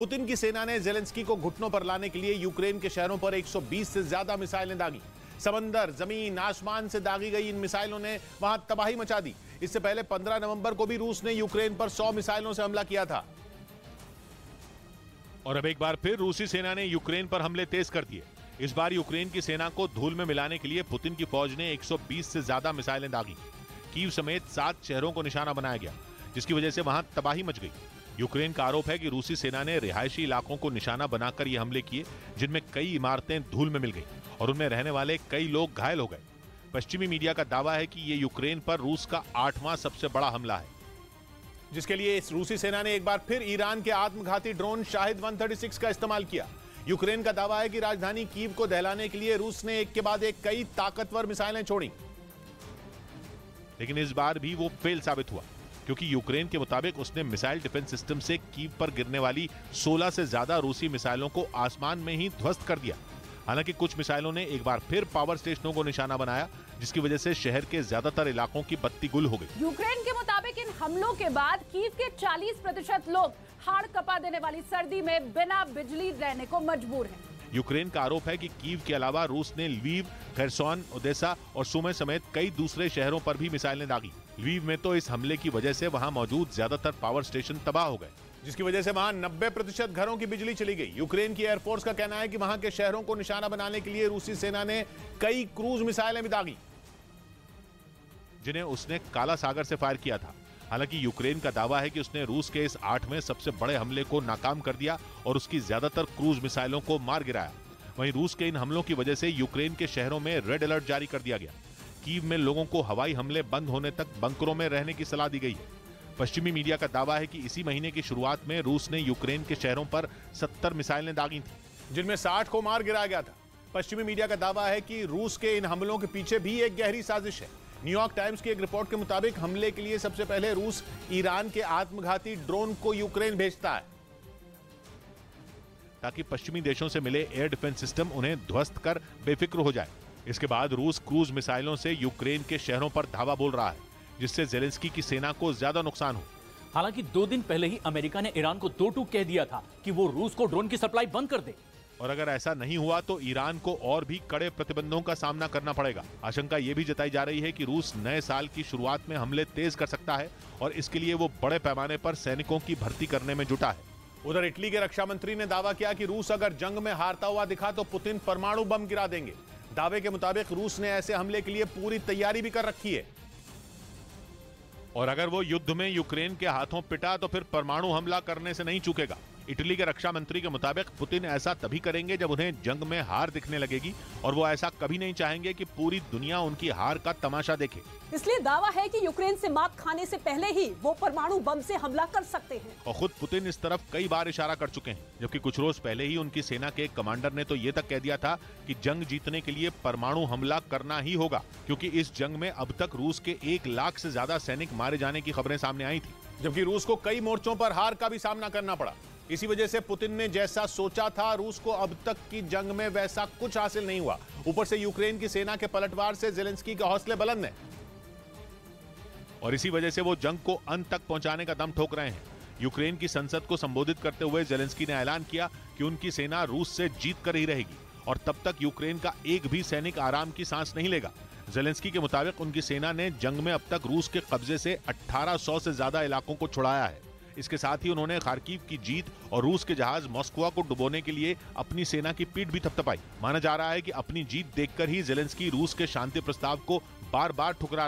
Putin की सेना ने जेलेंस्की को घुटनों पर लाने के लिए यूक्रेन के शहरों पर 120 से ज्यादा मिसाइलें दागी। समंदर, जमीन, आसमान से दागी गई इन मिसाइलों ने वहां तबाही मचा दी। इससे पहले 15 नवंबर को भी रूस ने यूक्रेन पर 100 मिसाइलों से हमला किया था। और अब एक बार फिर रूसी सेना ने यूक्रेन पर हमले तेज कर दिए। इस बार यूक्रेन की सेना को धूल में मिलाने के लिए पुतिन की फौज ने 120 से ज्यादा मिसाइलें दागी। कीव समेत 7 शहरों को निशाना बनाया गया, जिसकी वजह से वहां तबाही मच गई। यूक्रेन का आरोप है कि रूसी सेना ने रिहायशी इलाकों को निशाना बनाकर ये हमले किए, जिनमें कई इमारतें धूल में मिल गई और उनमें रहने वाले कई लोग घायल हो गए। पश्चिमी मीडिया का दावा है कि ये यूक्रेन पर रूस का 8वां सबसे बड़ा हमला है, जिसके लिए इस रूसी सेना ने एक बार फिर ईरान के आत्मघाती ड्रोन शाहिद 136 का इस्तेमाल किया। यूक्रेन का दावा है कि राजधानी कीव को दहलाने के लिए रूस ने एक के बाद एक कई ताकतवर मिसाइलें छोड़ी, लेकिन इस बार भी वो फेल साबित हुआ, क्योंकि यूक्रेन के मुताबिक उसने मिसाइल डिफेंस सिस्टम से कीव पर गिरने वाली 16 से ज्यादा रूसी मिसाइलों को आसमान में ही ध्वस्त कर दिया। हालांकि कुछ मिसाइलों ने एक बार फिर पावर स्टेशनों को निशाना बनाया, जिसकी वजह से शहर के ज्यादातर इलाकों की बत्ती गुल हो गई। यूक्रेन के मुताबिक इन हमलों के बाद कीव के 40% लोग हाड़ कपा देने वाली सर्दी में बिना बिजली रहने को मजबूर हैं। यूक्रेन का आरोप है कि कीव के अलावा रूस ने ल्वीव, खेरसोन, ओदेसा और सुमी समेत कई दूसरे शहरों पर भी मिसाइलें दागी। ल्वीव में तो इस हमले की वजह से वहां मौजूद ज्यादातर पावर स्टेशन तबाह हो गए, जिसकी वजह से वहां 90% घरों की बिजली चली गई। यूक्रेन की एयरफोर्स का कहना है कि वहां के शहरों को निशाना बनाने के लिए रूसी सेना ने कई क्रूज मिसाइलें भी दागी, जिन्हें उसने काला सागर से फायर किया था। हालांकि यूक्रेन का दावा है कि उसने रूस के इस 8वें सबसे बड़े हमले को नाकाम कर दिया और उसकी ज्यादातर क्रूज मिसाइलों को मार गिराया। वहीं रूस के इन हमलों की वजह से यूक्रेन के शहरों में रेड अलर्ट जारी कर दिया गया। कीव में लोगों को हवाई हमले बंद होने तक बंकरों में रहने की सलाह दी गई है। पश्चिमी मीडिया का दावा है कि इसी महीने की शुरुआत में रूस ने यूक्रेन के शहरों पर 70 मिसाइलें दागी थी, जिनमें 60 को मार गिराया गया था। पश्चिमी मीडिया का दावा है कि रूस के इन हमलों के पीछे भी एक गहरी साजिश है। न्यूयॉर्क टाइम्स की एक रिपोर्ट के मुताबिक हमले के लिए सबसे पहले रूस ईरान के आत्मघाती ड्रोन को यूक्रेन भेजता है, ताकि पश्चिमी देशों से मिले एयर डिफेंस सिस्टम उन्हें ध्वस्त कर बेफिक्र हो जाए। इसके बाद रूस क्रूज मिसाइलों से यूक्रेन के शहरों पर धावा बोल रहा है, जिससे जेलेंस्की की सेना को ज्यादा नुकसान हो। हालांकि 2 दिन पहले ही अमेरिका ने ईरान को दो टूक कह दिया था कि वो रूस को ड्रोन की सप्लाई बंद कर दे, और अगर ऐसा नहीं हुआ तो ईरान को और भी कड़े प्रतिबंधों का सामना करना पड़ेगा। आशंका यह भी जताई जा रही है कि रूस नए साल की शुरुआत में हमले तेज कर सकता है और इसके लिए वो बड़े पैमाने पर सैनिकों की भर्ती करने में जुटा है। उधर इटली के रक्षा मंत्री ने दावा किया कि रूस अगर जंग में हारता हुआ दिखा तो पुतिन परमाणु बम गिरा देंगे। दावे के मुताबिक रूस ने ऐसे हमले के लिए पूरी तैयारी भी कर रखी है, और अगर वो युद्ध में यूक्रेन के हाथों पिटा तो फिर परमाणु हमला करने से नहीं चूकेगा। इटली के रक्षा मंत्री के मुताबिक पुतिन ऐसा तभी करेंगे जब उन्हें जंग में हार दिखने लगेगी, और वो ऐसा कभी नहीं चाहेंगे कि पूरी दुनिया उनकी हार का तमाशा देखे। इसलिए दावा है कि यूक्रेन से मात खाने से पहले ही वो परमाणु बम से हमला कर सकते हैं। और खुद पुतिन इस तरफ कई बार इशारा कर चुके हैं, जबकि कुछ रोज पहले ही उनकी सेना के एक कमांडर ने तो ये तक कह दिया था कि जंग जीतने के लिए परमाणु हमला करना ही होगा, क्योंकि इस जंग में अब तक रूस के 1 लाख से ज्यादा सैनिक मारे जाने की खबरें सामने आई थी, जबकि रूस को कई मोर्चों पर हार का भी सामना करना पड़ा। इसी वजह से पुतिन ने जैसा सोचा था, रूस को अब तक की जंग में वैसा कुछ हासिल नहीं हुआ। ऊपर से यूक्रेन की सेना के पलटवार से जेलेंस्की के हौसले बुलंद हैं, और इसी वजह से वो जंग को अंत तक पहुंचाने का दम ठोक रहे हैं। यूक्रेन की संसद को संबोधित करते हुए जेलेंस्की ने ऐलान किया कि उनकी सेना रूस से जीत कर ही रहेगी, और तब तक यूक्रेन का एक भी सैनिक आराम की सांस नहीं लेगा। जेलेंस्की के मुताबिक उनकी सेना ने जंग में अब तक रूस के कब्जे से 1800 से ज्यादा इलाकों को छुड़ाया है। इसके साथ ही उन्होंने खार्किव की जीत और रूस के जहाज मॉस्को को डुबोने के लिए अपनी सेना की पीठ भी थपथपाई। माना जा रहा है कि अपनी जीत देखकर ही जेलेंस्की रूस के शांति प्रस्ताव को बार बार ठुकरा रहे हैं।